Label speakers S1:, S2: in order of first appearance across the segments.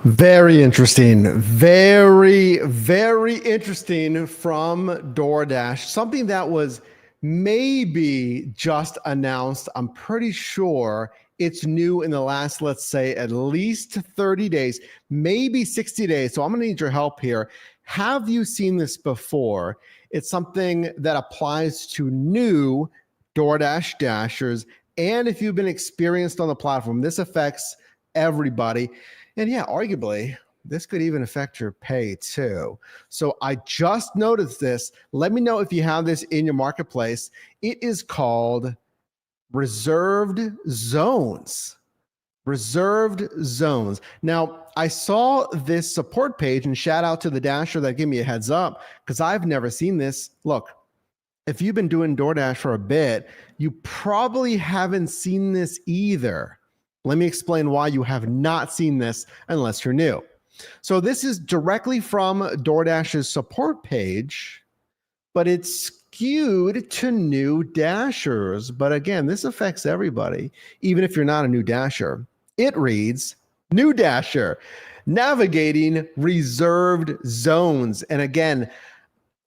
S1: Very interesting. Very interesting from DoorDash. Something that was maybe just announced. I'm pretty sure it's new in the last, let's say, at least 30 days, maybe 60 days. So I'm going to need your help here. Have you seen this before? It's something that applies to new DoorDash Dashers. And if you've been experienced on the platform, this affects everybody. And yeah, arguably, this could even affect your pay too. So I just noticed this. Let me know if you have this in your marketplace. It is called reserved zones. Reserved zones. Now, I saw this support page, and shout out to the Dasher that gave me a heads up because I've never seen this. Look, if you've been doing DoorDash for a bit, you probably haven't seen this either. Let me explain why you have not seen this unless you're new. So this is directly from DoorDash's support page, but it's skewed to new Dashers. But again, this affects everybody, even if you're not a new Dasher. It reads, new Dasher, navigating reserved zones. And again,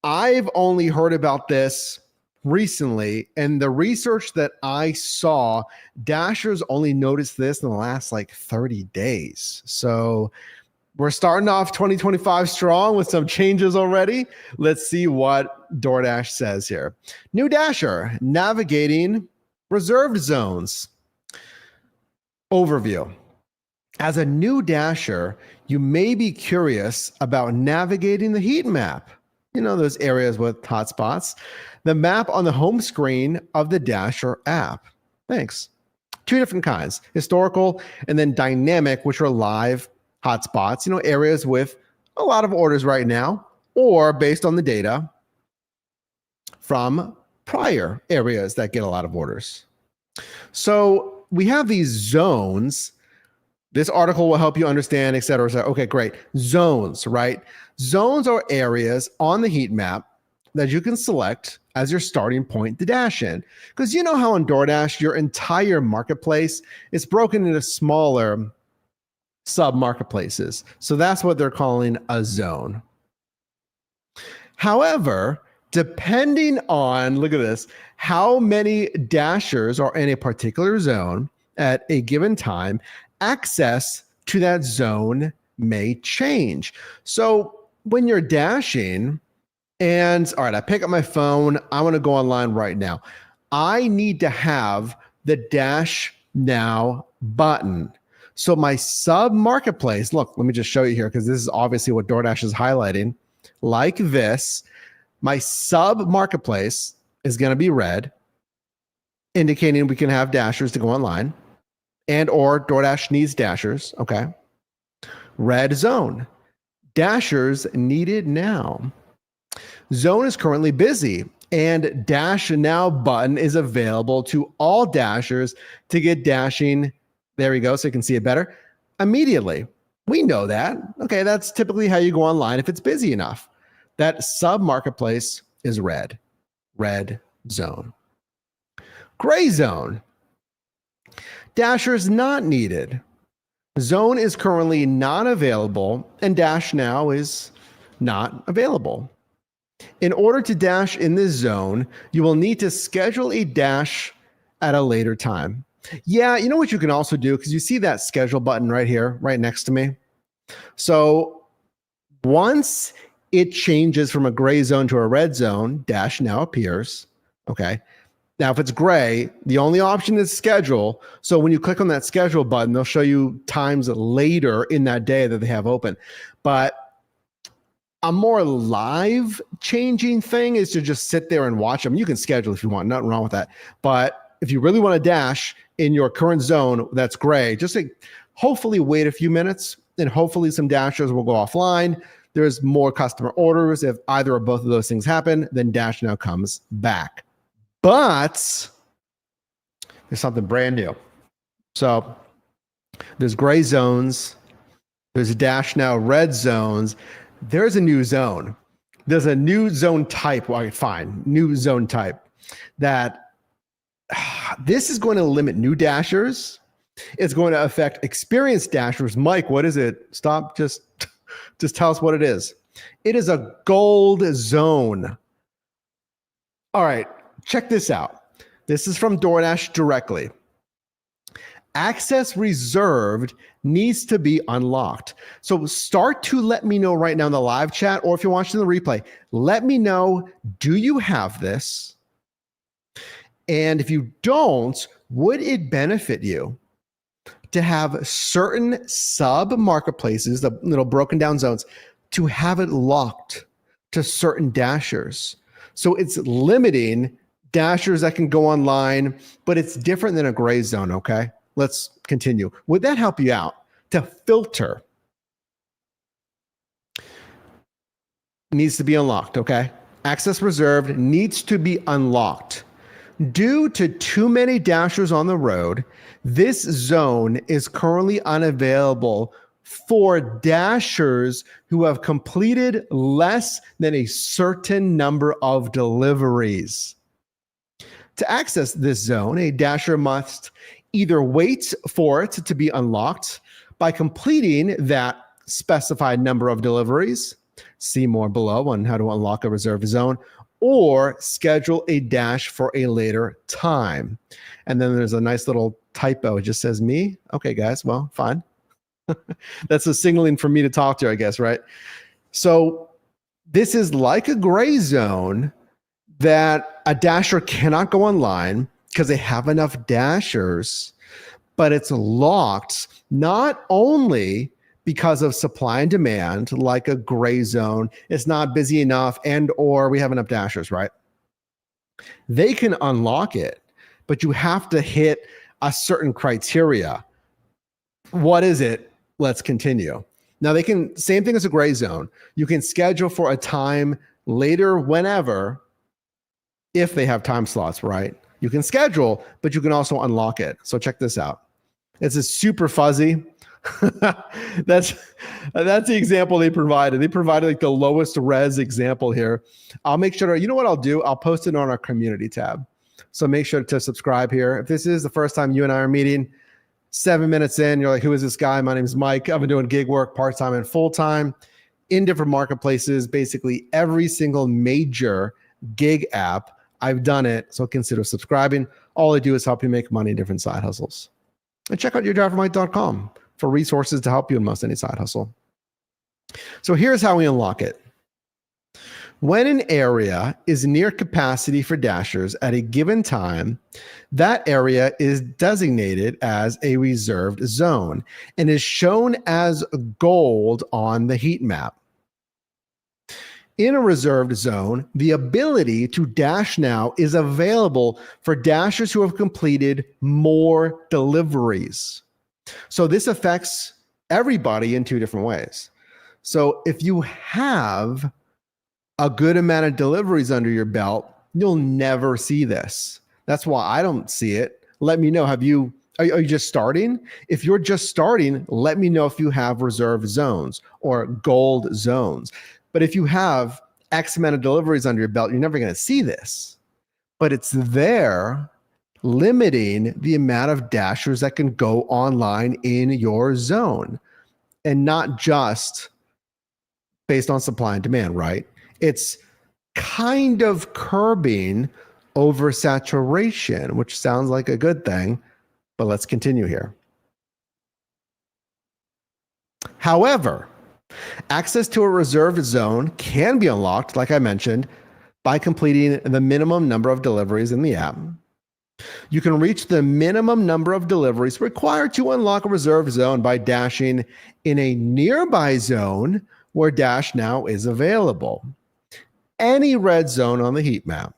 S1: I've only heard about this recently, and the research that I saw, Dashers only noticed this in the last like 30 days. So we're starting off 2025 strong with some changes already. Let's see what DoorDash says here. New Dasher, navigating reserved zones. Overview. As a new Dasher, you may be curious about navigating the heat map. You know, those areas with hotspots. The map on the home screen of the Dasher app. Thanks. Two different kinds, historical and then dynamic, which are live hotspots, you know, areas with a lot of orders right now, or based on the data from prior areas that get a lot of orders. So we have these zones. This article will help you understand, et cetera. So, okay, great. Zones, right? Zones are areas on the heat map that you can select as your starting point to dash in. Because you know how on DoorDash, your entire marketplace is broken into smaller sub-marketplaces. So that's what they're calling a zone. However, depending on, look at this, how many Dashers are in a particular zone at a given time, access to that zone may change. So when you're dashing, and all right, I pick up my phone, I want to go online right now. I need to have the Dash Now button. So my sub marketplace, look, let me just show you here because this is obviously what DoorDash is highlighting. Like this, my sub marketplace is going to be red, indicating we can have Dashers to go online, and or DoorDash needs Dashers. Okay. Red zone, Dashers needed now. Zone is currently busy, and Dash Now button is available to all Dashers to get dashing. There we go, so you can see it better immediately. We know that. Okay, that's typically how you go online if it's busy enough. That sub marketplace is red. Red zone. Gray zone. Dashers not needed. Zone is currently not available, and Dash Now is not available. In order to dash in this zone, you will need to schedule a dash at a later time. Yeah, you know what you can also do, because you see that schedule button right here, right next to me. So once it changes from a gray zone to a red zone, Dash Now appears. Okay. Now, if it's gray, the only option is schedule. So when you click on that schedule button, they'll show you times later in that day that they have open. But a more live changing thing is to just sit there and watch them. You can schedule if you want, nothing wrong with that. But if you really want to dash in your current zone that's gray, just like hopefully wait a few minutes and hopefully some Dashers will go offline. There's more customer orders. If either or both of those things happen, then Dash Now comes back. But there's something brand new. So there's gray zones. There's Dash Now red zones. There's a new zone. There's a new zone type. Well, fine, new zone type that this is going to limit new Dashers It's going to affect experienced dashers. Mike, what is it? Stop. Just tell us what it is. It is a gold zone. All right, check this out. This is from DoorDash directly. Access reserved needs to be unlocked. So start to let me know right now in the live chat, or if you're watching the replay, let me know, do you have this? And if you don't, would it benefit you to have certain sub marketplaces, the little broken down zones, to have it locked to certain dashers? So it's limiting dashers that can go online, but it's different than a gray zone, okay? Let's continue. Would that help you out to filter? Needs to be unlocked, okay? Access reserved needs to be unlocked. Due to too many dashers on the road, this zone is currently unavailable for dashers who have completed less than a certain number of deliveries. To access this zone, a dasher must either wait for it to be unlocked by completing that specified number of deliveries, see more below on how to unlock a reserved zone, or schedule a dash for a later time. And then there's a nice little typo. It just says me. Okay, guys, well, fine. That's a signaling for me to talk to, I guess, right? So this is like a gray zone that a dasher cannot go online because they have enough dashers, but it's locked not only because of supply and demand, like a gray zone, it's not busy enough and or we have enough dashers, right? They can unlock it, but you have to hit a certain criteria. What is it? Let's continue. Now they can, same thing as a gray zone. You can schedule for a time later whenever, if they have time slots, right? You can schedule, but you can also unlock it. So check this out. It's a super fuzzy. That's the example they provided. They provided like the lowest res example here. I'll make sure, you know what I'll do? I'll post it on our community tab. So make sure to subscribe here. If this is the first time you and I are meeting, 7 minutes in, you're like, who is this guy? My name is Mike. I've been doing gig work, part-time and full-time in different marketplaces, basically every single major gig app. I've done it, so consider subscribing. All I do is help you make money in different side hustles. And check out yourdrivermike.com for resources to help you in most any side hustle. So here's how we unlock it. When an area is near capacity for dashers at a given time, that area is designated as a reserved zone and is shown as gold on the heat map. In a reserved zone, the ability to dash now is available for dashers who have completed more deliveries. So this affects everybody in two different ways. So if you have a good amount of deliveries under your belt, you'll never see this. That's why I don't see it. Let me know. Are you just starting? If you're just starting, let me know if you have reserved zones or gold zones. But if you have X amount of deliveries under your belt, you're never going to see this. But it's there limiting the amount of dashers that can go online in your zone, and not just based on supply and demand, right? It's kind of curbing oversaturation, which sounds like a good thing, but let's continue here. However, access to a reserved zone can be unlocked, like I mentioned, by completing the minimum number of deliveries in the app. You can reach the minimum number of deliveries required to unlock a reserved zone by dashing in a nearby zone where Dash Now is available, any red zone on the heat map,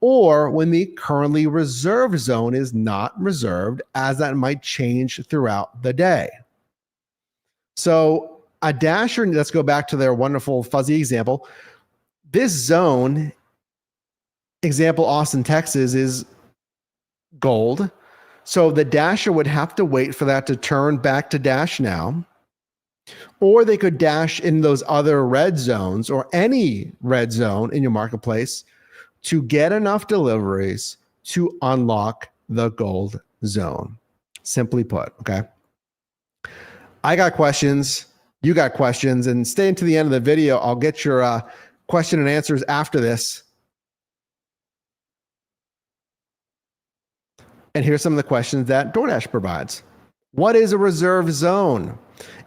S1: or when the currently reserved zone is not reserved, as that might change throughout the day. So a dasher, let's go back to their wonderful fuzzy example. This zone, example Austin, Texas, is gold. So the dasher would have to wait for that to turn back to Dash Now, or they could dash in those other red zones or any red zone in your marketplace to get enough deliveries to unlock the gold zone. Simply put, okay? I got questions. You got questions. And stay until the end of the video. I'll get your question and answers after this. And here's some of the questions that DoorDash provides. What is a reserve zone?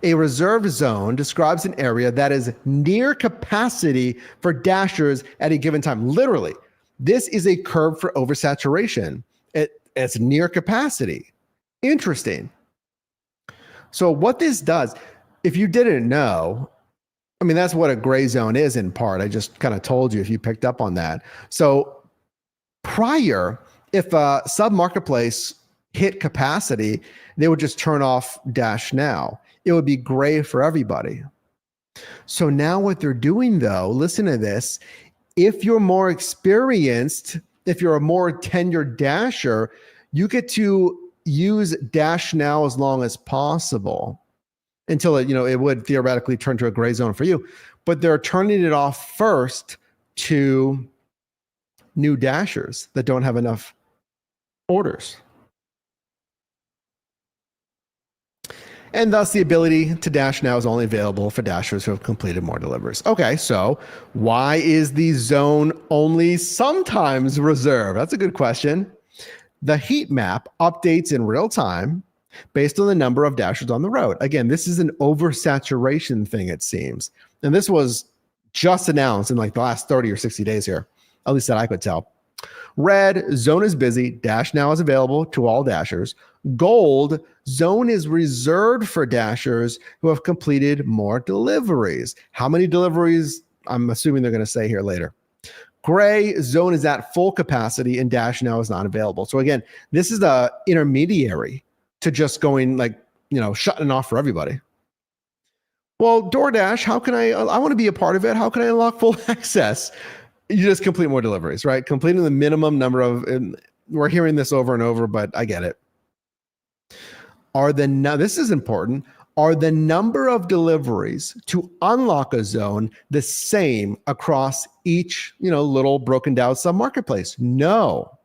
S1: A reserve zone describes an area that is near capacity for dashers at a given time. Literally, this is a curve for oversaturation. It's near capacity. Interesting. So what this does, if you didn't know, I mean, that's what a gray zone is in part. I just kind of told you if you picked up on that. So prior, if a sub marketplace hit capacity, they would just turn off Dash Now. It would be gray for everybody. So now what they're doing though, listen to this, if you're more experienced, if you're a more tenured dasher, you get to use Dash Now as long as possible until it would theoretically turn to a gray zone for you. But they're turning it off first to new dashers that don't have enough orders. And thus the ability to Dash Now is only available for dashers who have completed more deliveries. Okay, so why is the zone only sometimes reserved? That's a good question. The heat map updates in real time based on the number of dashers on the road. Again, this is an oversaturation thing, it seems. And this was just announced in like the last 30 or 60 days here, at least that I could tell. Red, zone is busy. Dash Now is available to all dashers. Gold, zone is reserved for dashers who have completed more deliveries. How many deliveries? I'm assuming they're going to say here later. Gray, zone is at full capacity and Dash Now is not available. So again, this is the intermediary to just going shutting off for everybody. Well, DoorDash, how can I want to be a part of it. How can I unlock full access? You just complete more deliveries, right? Completing the minimum number of, and we're hearing this over and over, but I get it. This is important. Are the number of deliveries to unlock a zone the same across each, little broken down sub marketplace? No.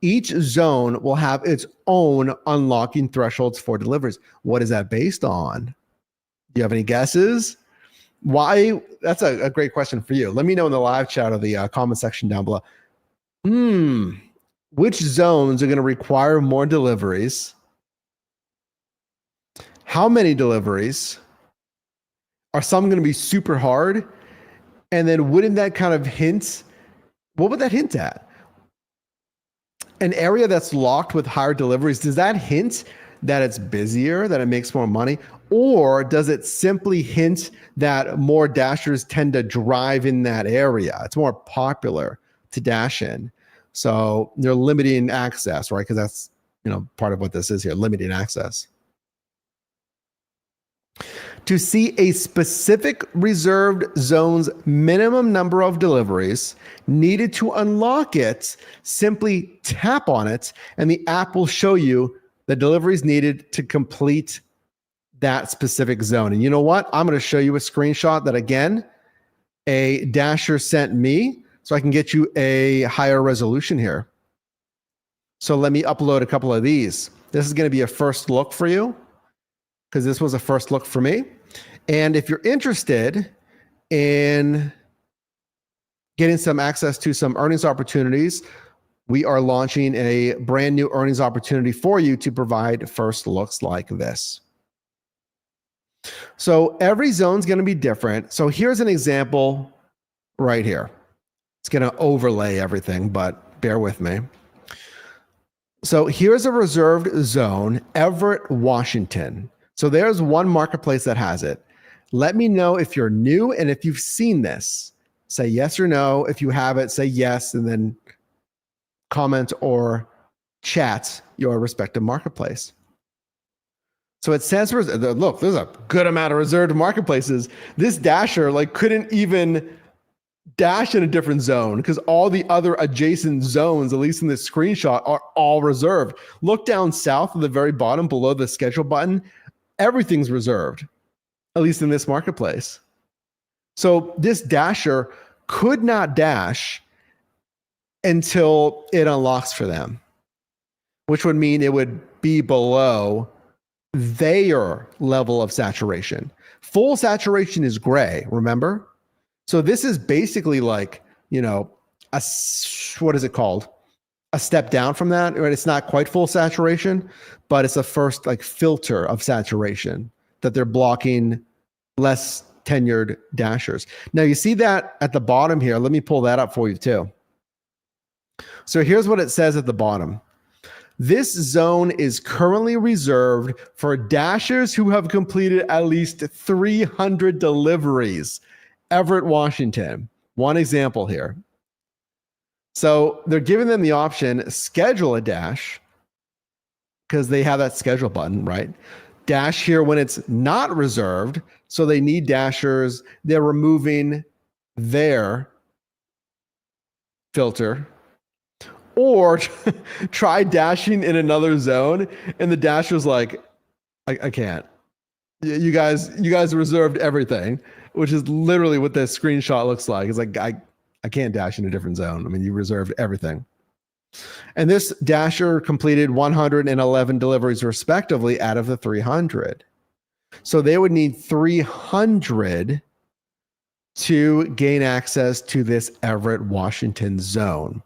S1: Each zone will have its own unlocking thresholds for deliveries. What is that based on? Do you have any guesses? Why? That's a great question for you. Let me know in the live chat or the comment section down below. Which zones are going to require more deliveries? How many deliveries? Are some going to be super hard? And then wouldn't that kind of hint? What would that hint at? An area that's locked with higher deliveries, does that hint that it's busier, that it makes more money? Or does it simply hint that more dashers tend to drive in that area? It's more popular to dash in. So they're limiting access, right? Because that's, part of what this is here, limiting access. To see a specific reserved zone's minimum number of deliveries needed to unlock it, simply tap on it, and the app will show you the deliveries needed to complete that specific zone. And you know what? I'm going to show you a screenshot that, again, a dasher sent me so I can get you a higher resolution here. So let me upload a couple of these. This is going to be a first look for you because this was a first look for me. And if you're interested in getting some access to some earnings opportunities, we are launching a brand new earnings opportunity for you to provide first looks like this. So every zone is going to be different. So here's an example right here. It's going to overlay everything, but bear with me. So here's a reserved zone, Everett, Washington. So there's one marketplace that has it. Let me know if you're new and if you've seen this. Say yes or no. If you have it, say yes, and then comment or chat your respective marketplace. So it says, look, there's a good amount of reserved marketplaces. This dasher couldn't even dash in a different zone because all the other adjacent zones, at least in this screenshot, are all reserved. Look down south at the very bottom below the schedule button. Everything's reserved, at least in this marketplace. So this dasher could not dash until it unlocks for them, which would mean it would be below their level of saturation. Full saturation is gray, remember? So this is basically like, what is it called? A step down from that, right? It's not quite full saturation, but it's a first like filter of saturation that they're blocking less tenured dashers. Now you see that at the bottom here. Let me pull that up for you too. So here's what it says at the bottom. This zone is currently reserved for dashers who have completed at least 300 deliveries. Everett, Washington. One example here. So they're giving them the option, schedule a dash, because they have that schedule button, right? Dash here when it's not reserved. So they need dashers. They're removing their filter. Or try dashing in another zone, and the dasher's like, I can't. You guys reserved everything, which is literally what this screenshot looks like. It's like, I can't dash in a different zone. I mean, you reserved everything. And this dasher completed 111 deliveries respectively out of the 300. So they would need 300 to gain access to this Everett, Washington zone.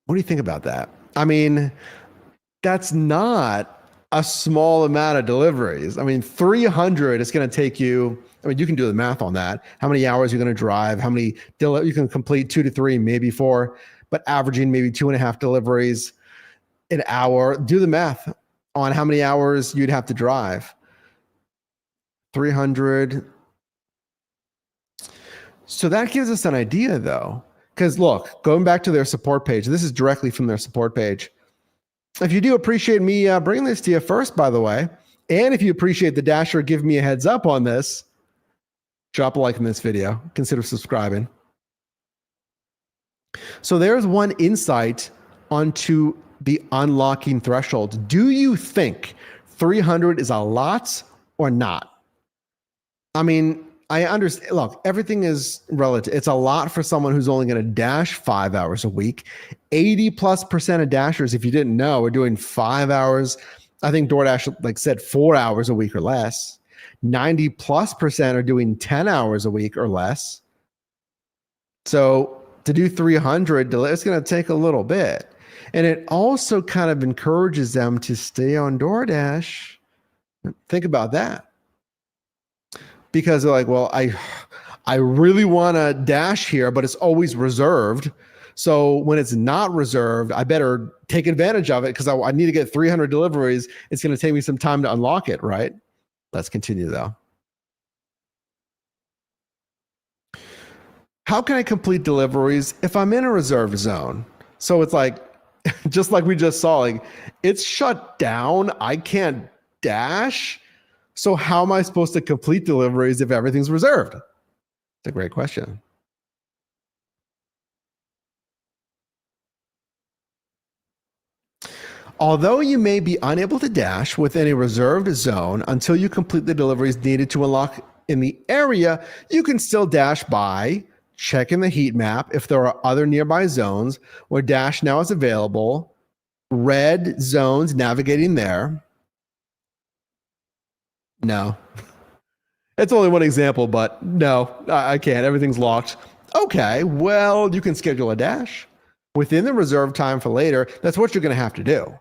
S1: What do you think about that? I mean, that's not a small amount of deliveries. I mean, 300 is going to take you, I mean, you can do the math on that. How many hours you're going to drive, how many, you can complete 2 to 3, maybe 4, but averaging maybe 2.5 deliveries an hour. Do the math on how many hours you'd have to drive. 300. So that gives us an idea though. Because look, going back to their support page, this is directly from their support page. If you do appreciate me bringing this to you first, by the way, and if you appreciate the dasher giving me a heads up on this, drop a like in this video. Consider subscribing. So there's one insight onto the unlocking threshold. Do you think 300 is a lot or not? I mean, I understand. Look, everything is relative. It's a lot for someone who's only going to dash 5 hours a week. 80+% of dashers, if you didn't know, are doing 5 hours. I think DoorDash said 4 hours a week or less. 90+% are doing 10 hours a week or less. So to do 300, it's going to take a little bit. And it also kind of encourages them to stay on DoorDash. Think about that. Because they're like, well, I really want to dash here, but it's always reserved. So when it's not reserved, I better take advantage of it because I need to get 300 deliveries. It's going to take me some time to unlock it, right? Let's continue though. How can I complete deliveries if I'm in a reserved zone? So it's like, just like we just saw, like it's shut down. I can't dash. So how am I supposed to complete deliveries if everything's reserved? It's a great question. Although you may be unable to dash within a reserved zone until you complete the deliveries needed to unlock in the area, you can still dash by checking the heat map if there are other nearby zones where dash now is available, red zones navigating there. No. It's only one example, but no, I can't. Everything's locked. Okay, well, you can schedule a dash within the reserved time for later. That's what you're going to have to do.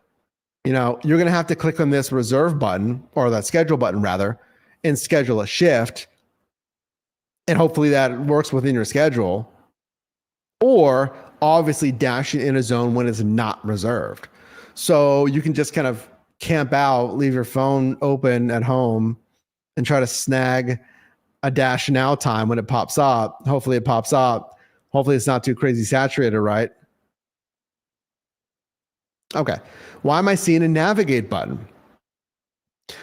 S1: You're going to have to click on this reserve button, or that schedule button rather, and schedule a shift. And hopefully that works within your schedule. Or obviously dashing in a zone when it's not reserved. So you can just kind of camp out, leave your phone open at home, and try to snag a dash now time when it pops up. Hopefully it pops up. Hopefully it's not too crazy saturated, right? Okay. Why am I seeing a navigate button?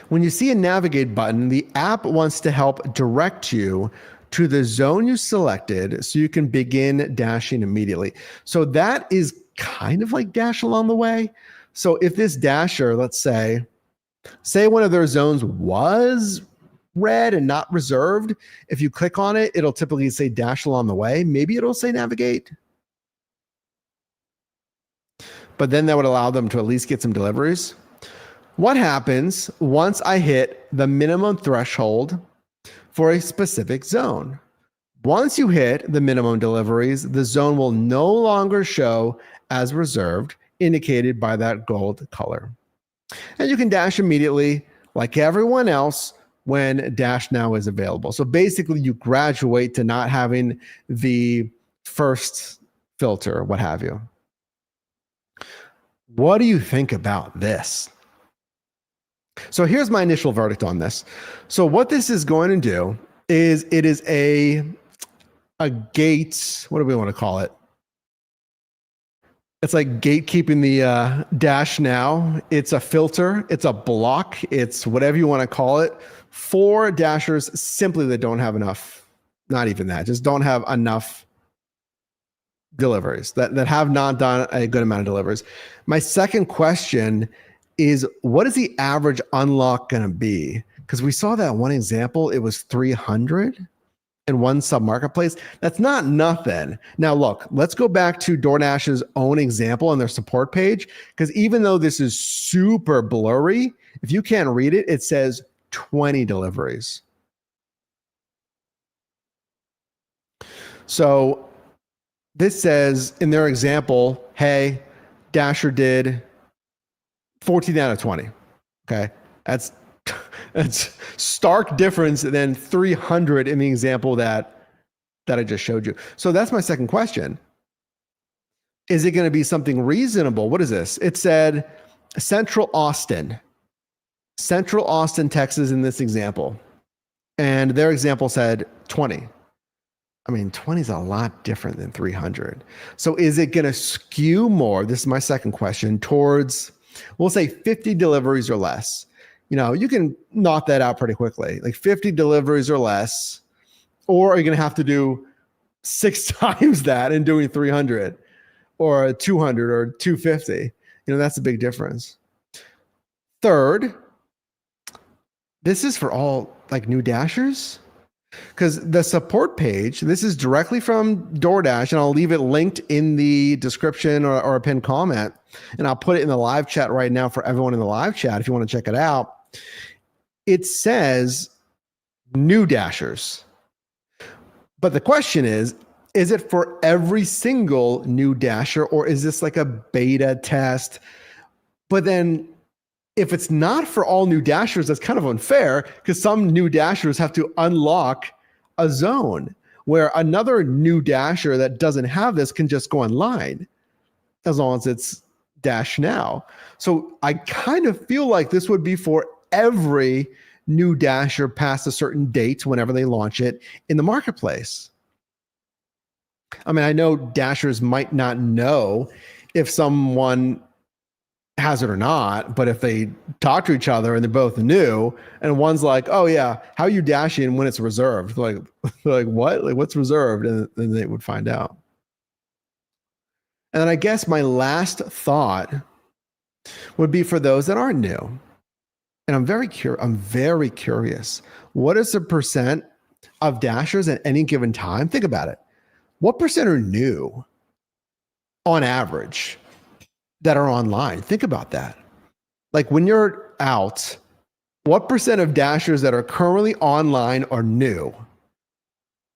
S1: When you see a navigate button, the app wants to help direct you to the zone you selected so you can begin dashing immediately. So that is kind of like dash along the way. So if this dasher, let's say one of their zones was red and not reserved, if you click on it, it'll typically say dash along the way. Maybe it'll say navigate. but then that would allow them to at least get some deliveries. What happens once I hit the minimum threshold for a specific zone? Once you hit the minimum deliveries, the zone will no longer show as reserved, indicated by that gold color. And you can dash immediately, like everyone else, when Dash Now is available. So basically, you graduate to not having the first filter, what have you. What do you think about this? So here's my initial verdict on this. So what this is going to do is it is a gate, what do we want to call it? It's like gatekeeping the Dash Now. It's a filter, it's a block, it's whatever you want to call it for dashers simply that don't have enough, not even that, just don't have enough deliveries, that have not done a good amount of deliveries. My second question is, what is the average unlock going to be? Because we saw that one example, it was 300 in one sub marketplace. That's not nothing. Now, look, let's go back to DoorDash's own example on their support page, because even though this is super blurry, if you can't read it, it says 20 deliveries. So this says in their example, hey, Dasher did 14 out of 20. Okay. That's stark difference than 300 in the example that I just showed you. So that's my second question. Is it going to be something reasonable? What is this? It said Central Austin, Texas in this example. And their example said 20. I mean, 20 is a lot different than 300. So is it going to skew more? This is my second question, towards, we'll say 50 deliveries or less. You know, you can knock that out pretty quickly, like 50 deliveries or less, or are you going to have to do 6 times that and doing 300 or 200 or 250? You know, that's a big difference. Third, this is for all like new dashers, because the support page, this is directly from DoorDash, and I'll leave it linked in the description or a pinned comment, and I'll put it in the live chat right now for everyone in the live chat if you want to check it out. It says new dashers. But the question is it for every single new dasher, or is this like a beta test? But then if it's not for all new dashers, that's kind of unfair, because some new dashers have to unlock a zone where another new dasher that doesn't have this can just go online as long as it's Dash Now. So I kind of feel like this would be for every new dasher past a certain date whenever they launch it in the marketplace. I mean, I know dashers might not know if someone has it or not, but if they talk to each other and they're both new, and one's like, oh yeah, how are you dashing when it's reserved? Like what? Like, what's reserved? And then they would find out. And then I guess my last thought would be for those that aren't new. And I'm very curious. What is the percent of dashers at any given time? Think about it. What percent are new on average that are online? Think about that. Like when you're out, what percent of dashers that are currently online are new?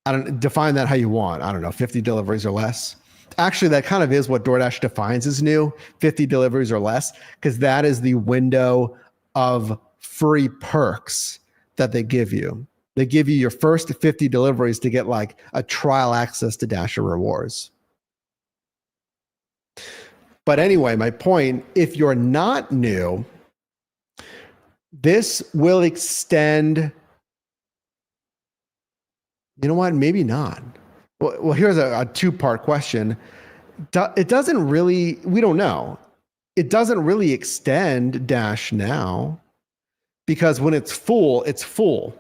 S1: I don't define that how you want. I don't know, 50 deliveries or less. Actually, that kind of is what DoorDash defines as new, 50 deliveries or less, because that is the window of free perks that they give you. They give you your first 50 deliveries to get like a trial access to Dasher rewards. But anyway, my point, if you're not new, this will extend. You know what? Maybe not. Well, here's a two-part question. It doesn't really, we don't know. It doesn't really extend Dash Now, because when it's full, it's full.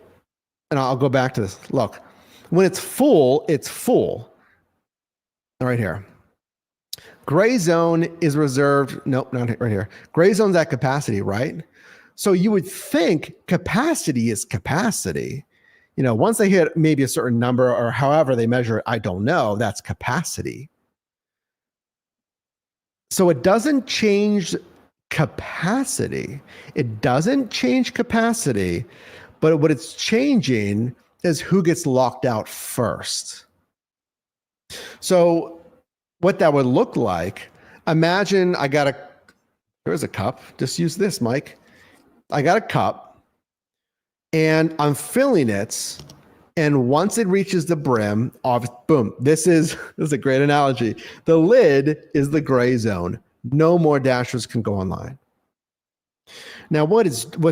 S1: And I'll go back to this. Look, when it's full, it's full. Right here. Gray zone is reserved. Nope, not right here. Gray zone's at capacity, right? So you would think capacity is capacity. You know, once they hit maybe a certain number or however they measure it, I don't know, that's capacity. So it doesn't change capacity. It doesn't change capacity, but what it's changing is who gets locked out first. So what that would look like, imagine here's a cup. Just use this, Mike. I got a cup and I'm filling it. And once it reaches the brim, boom, this is a great analogy. The lid is the gray zone. No more dashers can go online. Now, what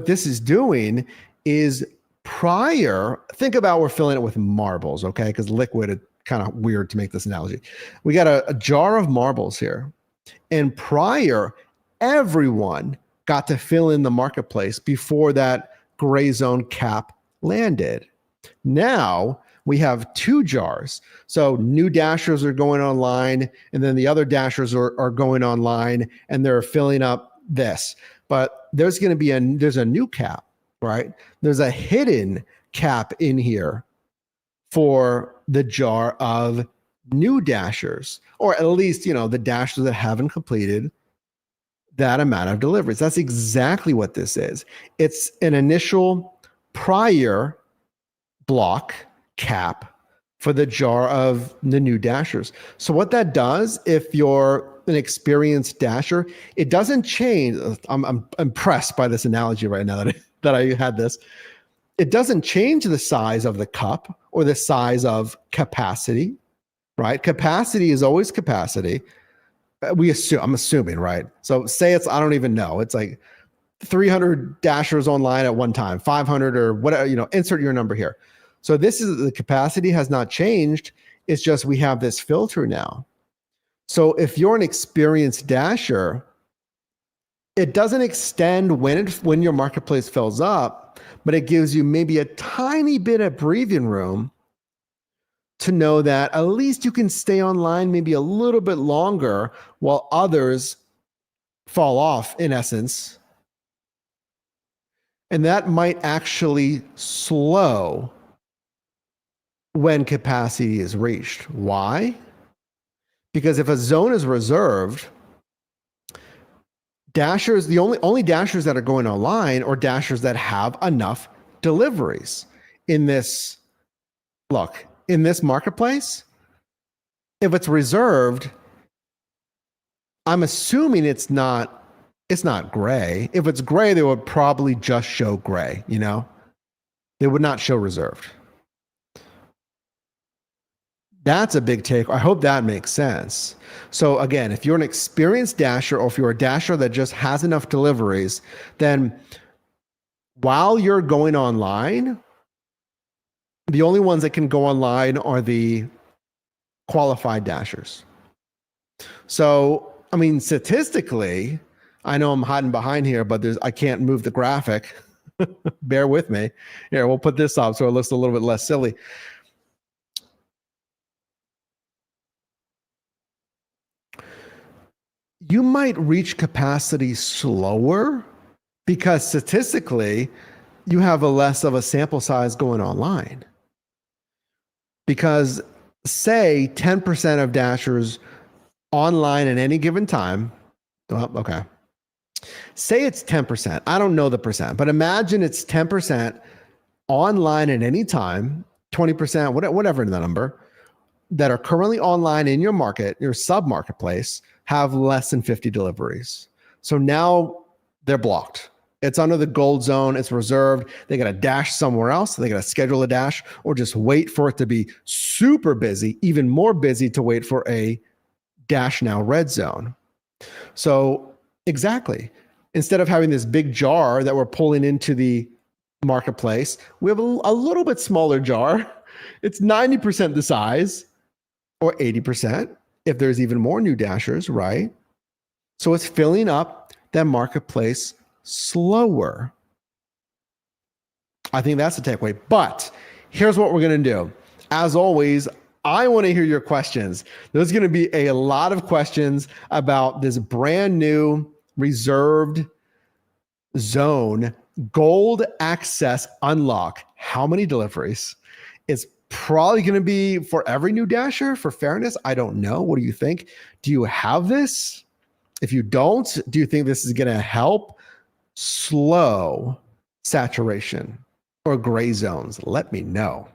S1: this is doing is think about we're filling it with marbles, okay? Because liquid is kind of weird to make this analogy. We got a jar of marbles here. And prior, everyone got to fill in the marketplace before that gray zone cap landed. Now we have two jars. So new dashers are going online, and then the other dashers are going online, and they're filling up this. But there's going to be there's a new cap, right? There's a hidden cap in here for the jar of new dashers, or at least, the dashers that haven't completed that amount of deliveries. That's exactly what this is. It's an initial prior block cap for the jar of the new dashers. So what that does, if you're an experienced dasher, it doesn't change. I'm impressed by this analogy right now that I had this. It doesn't change the size of the cup or the size of capacity, right? Capacity is always capacity. I'm assuming, right? So say I don't even know. It's like 300 dashers online at one time, 500 or whatever, insert your number here. So the capacity has not changed. It's just we have this filter now. So if you're an experienced dasher, it doesn't extend when your marketplace fills up, but it gives you maybe a tiny bit of breathing room to know that at least you can stay online maybe a little bit longer while others fall off, in essence. And that might actually slow when capacity is reached. Why? Because if a zone is reserved, dashers, the only dashers that are going online are dashers that have enough deliveries. In this marketplace, if it's reserved, I'm assuming it's not gray. If it's gray, they would probably just show gray, They would not show reserved. That's a big take. I hope that makes sense. So again, if you're an experienced dasher or if you're a dasher that just has enough deliveries, then while you're going online, the only ones that can go online are the qualified dashers. So, statistically, I know I'm hiding behind here, but I can't move the graphic. Bear with me. Here, we'll put this up so it looks a little bit less silly. You might reach capacity slower because statistically, you have less of a sample size going online. Because say 10% of dashers online at any given time, okay. Say it's 10%. I don't know the percent, but imagine it's 10% online at any time, 20%, whatever the number, that are currently online in your market, your sub-marketplace, have less than 50 deliveries. So now they're blocked. It's under the gold zone. It's reserved. They got to dash somewhere else. They got to schedule a dash or just wait for it to be super busy, even more busy to wait for a dash now red zone. So exactly. Instead of having this big jar that we're pulling into the marketplace, we have a little bit smaller jar. It's 90% the size or 80% if there's even more new dashers, right? So it's filling up that marketplace slower. I think that's the takeaway. But here's what we're going to do. As always, I want to hear your questions. There's going to be a lot of questions about this brand new reserved zone, gold access unlock. How many deliveries? It's probably going to be for every new dasher, for fairness. I don't know. What do you think? Do you have this? If you don't, do you think this is going to help slow saturation or gray zones? Let me know.